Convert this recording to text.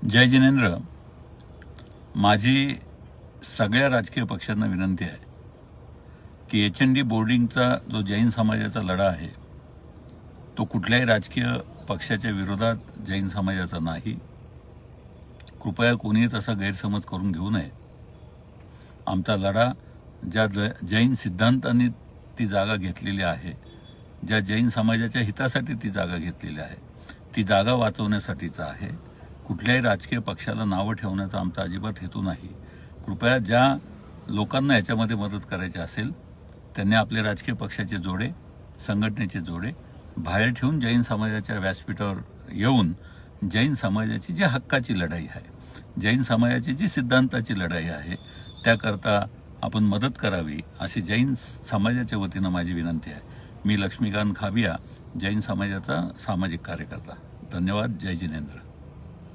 जय जिनेंद्र. माझी सगळ्या राजकीय पक्षांना विनंती आहे की HND बोर्डिंगचा जो जैन समाजाचा लढा आहे तो कुठल्याही राजकीय पक्षाच्या विरोधात जैन समाजाचा नाही. कृपया कोणी तसा गैरसमज करून घेऊ नये. आमचा लढा ज्या जैन सिद्धांतांनी ती जागा घेतलेली आहे, ज्या जैन समाजाच्या हितासाठी ती जागा घेतलेली आहे, ती जागा वाचवण्यासाठीचा आहे. कुठल्याही राजकीय पक्षाला नावं ठेवण्याचा आमचा अजिबात हेतू नाही. कृपया ज्या लोकांना याच्यामध्ये मदत करायची असेल त्यांनी आपले राजकीय पक्षाचे जोडे, संघटनेचे जोडे बाहेर ठेवून जैन समाजाच्या व्यासपीठावर येऊन जैन समाजाची जी हक्काची लढाई आहे, जैन समाजाची जी सिद्धांताची लढाई आहे, त्याकरता आपण मदत करावी अशी जैन समाजाच्या वतीनं माझी विनंती आहे. मी लक्ष्मीकांत खाबिया, जैन समाजाचा सामाजिक कार्यकर्ता. धन्यवाद. जय जिनेंद्र.